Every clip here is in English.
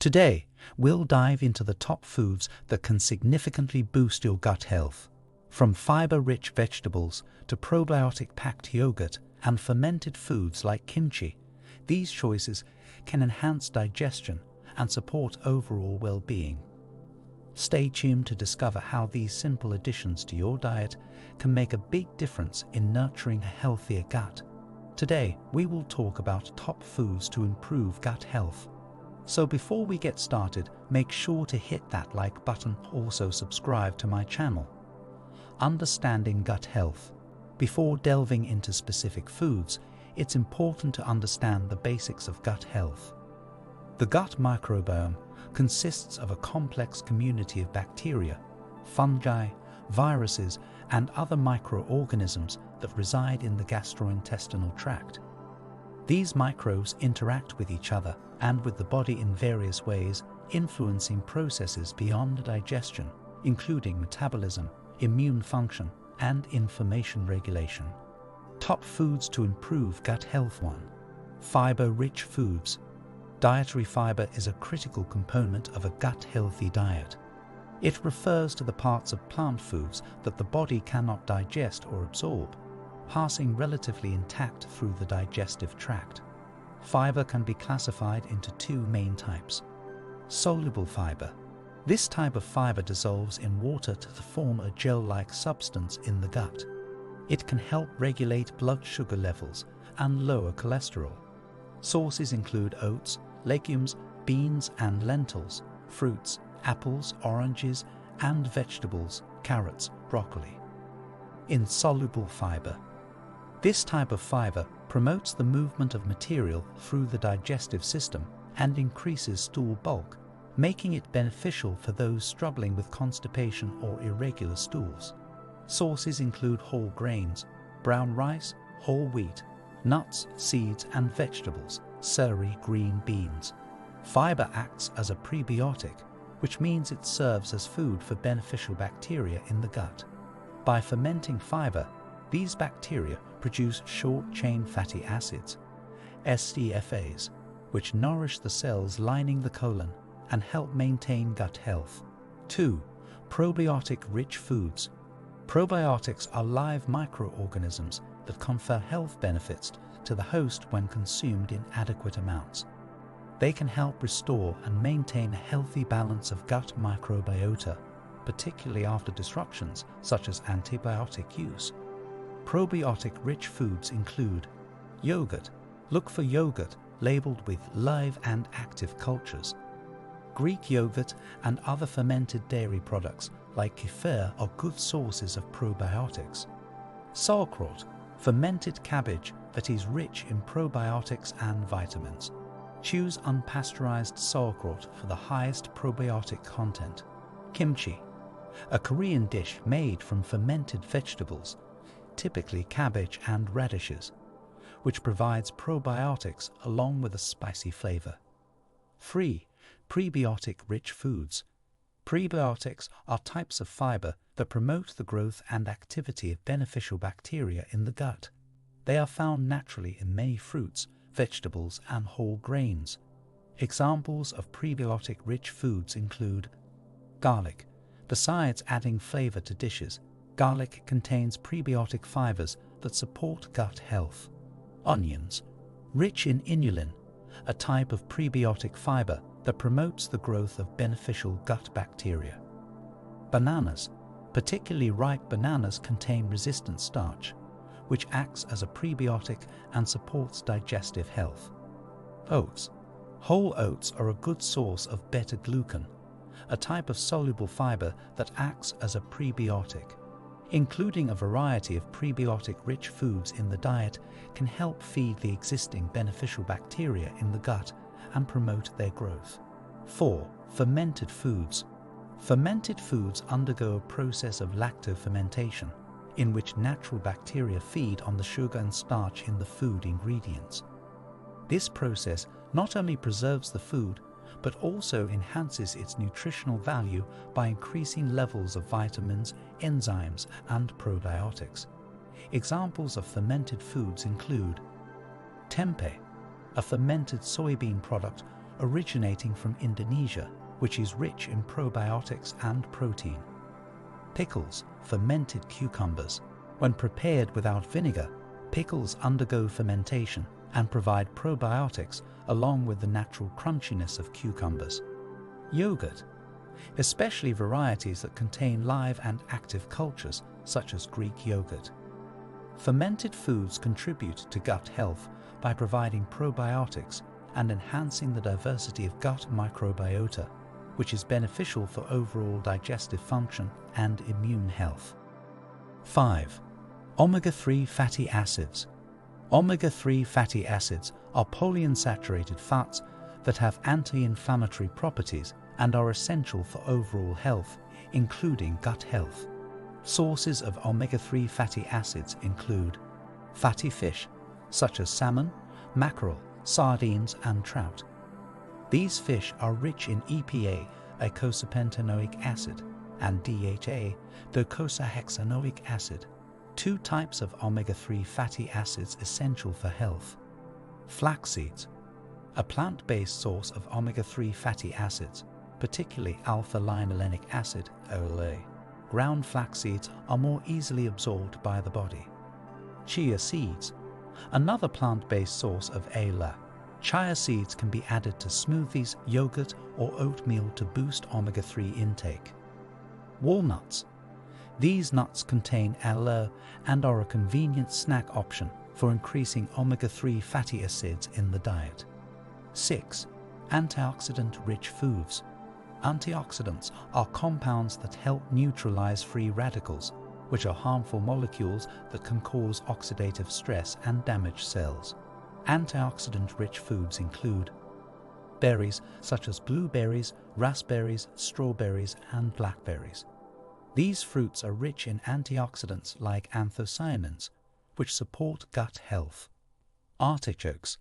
Today, we'll dive into the top foods that can significantly boost your gut health. From fiber-rich vegetables to probiotic-packed yogurt and fermented foods like kimchi, these choices can enhance digestion and support overall well-being. Stay tuned to discover how these simple additions to your diet can make a big difference in nurturing a healthier gut. Today, we will talk about top foods to improve gut health. So before we get started, make sure to hit that like button. Also subscribe to my channel. Understanding gut health. Before delving into specific foods, it's important to understand the basics of gut health. The gut microbiome consists of a complex community of bacteria, fungi, viruses, and other microorganisms that reside in the gastrointestinal tract. These microbes interact with each other and with the body in various ways, influencing processes beyond digestion, including metabolism, immune function, and information regulation. Top foods to improve gut health. 1. Fiber-rich foods. Dietary fiber is a critical component of a gut-healthy diet. It refers to the parts of plant foods that the body cannot digest or absorb, passing relatively intact through the digestive tract. Fiber can be classified into two main types. Soluble fiber. This type of fiber dissolves in water to form a gel-like substance in the gut. It can help regulate blood sugar levels and lower cholesterol. Sources include oats, legumes, beans and lentils, fruits, apples, oranges, and vegetables, carrots, broccoli. Insoluble fiber. This type of fiber promotes the movement of material through the digestive system and increases stool bulk, making it beneficial for those struggling with constipation or irregular stools. Sources include whole grains, brown rice, whole wheat, nuts, seeds, and vegetables, celery, green beans. Fiber acts as a prebiotic, which means it serves as food for beneficial bacteria in the gut. By fermenting fiber, these bacteria produce short-chain fatty acids, SCFAs, which nourish the cells lining the colon and help maintain gut health. 2. Probiotic-rich foods. Probiotics are live microorganisms that confer health benefits to the host when consumed in adequate amounts. They can help restore and maintain a healthy balance of gut microbiota, particularly after disruptions such as antibiotic use. Probiotic-rich foods include yogurt. Look for yogurt labeled with live and active cultures. Greek yogurt and other fermented dairy products like kefir are good sources of probiotics. Sauerkraut, fermented cabbage that is rich in probiotics and vitamins. Choose unpasteurized sauerkraut for the highest probiotic content. Kimchi, a Korean dish made from fermented vegetables, typically cabbage and radishes, which provides probiotics along with a spicy flavor. 3. Prebiotic-rich foods. Prebiotics are types of fiber that promote the growth and activity of beneficial bacteria in the gut. They are found naturally in many fruits, vegetables, and whole grains. Examples of prebiotic-rich foods include garlic. Besides adding flavor to dishes, garlic contains prebiotic fibers that support gut health. Onions, rich in inulin, a type of prebiotic fiber that promotes the growth of beneficial gut bacteria. Bananas, particularly ripe bananas, contain resistant starch, which acts as a prebiotic and supports digestive health. Oats. Whole oats are a good source of beta-glucan, a type of soluble fiber that acts as a prebiotic. Including a variety of prebiotic-rich foods in the diet can help feed the existing beneficial bacteria in the gut and promote their growth. 4. Fermented foods. Fermented foods undergo a process of lactofermentation, in which natural bacteria feed on the sugar and starch in the food ingredients. This process not only preserves the food, but also enhances its nutritional value by increasing levels of vitamins, enzymes, and probiotics. Examples of fermented foods include tempeh, a fermented soybean product originating from Indonesia, which is rich in probiotics and protein. Pickles, fermented cucumbers. When prepared without vinegar, pickles undergo fermentation and provide probiotics along with the natural crunchiness of cucumbers. Yogurt, especially varieties that contain live and active cultures such as Greek yogurt. Fermented foods contribute to gut health by providing probiotics and enhancing the diversity of gut microbiota, which is beneficial for overall digestive function and immune health. 5. Omega-3 fatty acids. Omega-3 fatty acids are polyunsaturated fats that have anti-inflammatory properties and are essential for overall health, including gut health. Sources of omega-3 fatty acids include fatty fish, such as salmon, mackerel, sardines, and trout. These fish are rich in EPA, eicosapentaenoic acid, and DHA, docosahexaenoic acid, two types of omega-3 fatty acids essential for health. Flax seeds, a plant-based source of omega-3 fatty acids, particularly alpha-linolenic acid, OLA. Ground flax seeds are more easily absorbed by the body. Chia seeds, another plant-based source of ALA. Chia seeds can be added to smoothies, yogurt, or oatmeal to boost omega-3 intake. Walnuts. These nuts contain ALA and are a convenient snack option for increasing omega-3 fatty acids in the diet. 6. Antioxidant-rich foods. Antioxidants are compounds that help neutralize free radicals, which are harmful molecules that can cause oxidative stress and damage cells. Antioxidant-rich foods include berries such as blueberries, raspberries, strawberries, and blackberries. These fruits are rich in antioxidants like anthocyanins, which support gut health. Artichokes.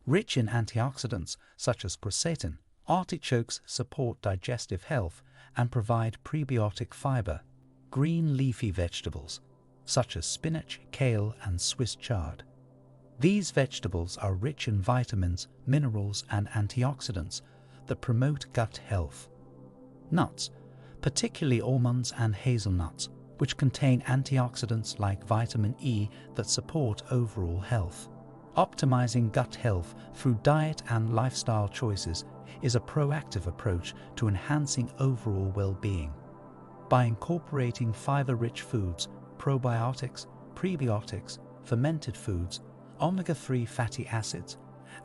Rich in antioxidants such as quercetin, artichokes support digestive health and provide prebiotic fiber. Green leafy vegetables, such as spinach, kale, and Swiss chard. These vegetables are rich in vitamins, minerals, and antioxidants that promote gut health. Nuts, particularly almonds and hazelnuts, which contain antioxidants like vitamin E that support overall health. Optimizing gut health through diet and lifestyle choices is a proactive approach to enhancing overall well-being. By incorporating fiber-rich foods, probiotics, prebiotics, fermented foods, omega-3 fatty acids,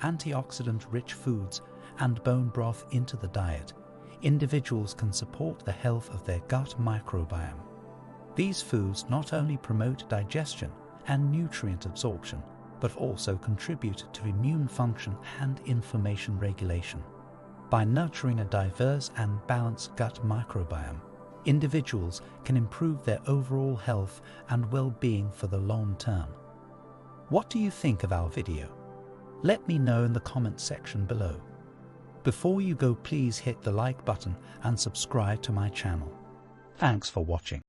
antioxidant-rich foods, and bone broth into the diet, individuals can support the health of their gut microbiome. These foods not only promote digestion and nutrient absorption, but also contribute to immune function and inflammation regulation. By nurturing a diverse and balanced gut microbiome, individuals can improve their overall health and well-being for the long term. What do you think of our video? Let me know in the comment section below. Before you go, please hit the like button and subscribe to my channel. Thanks for watching.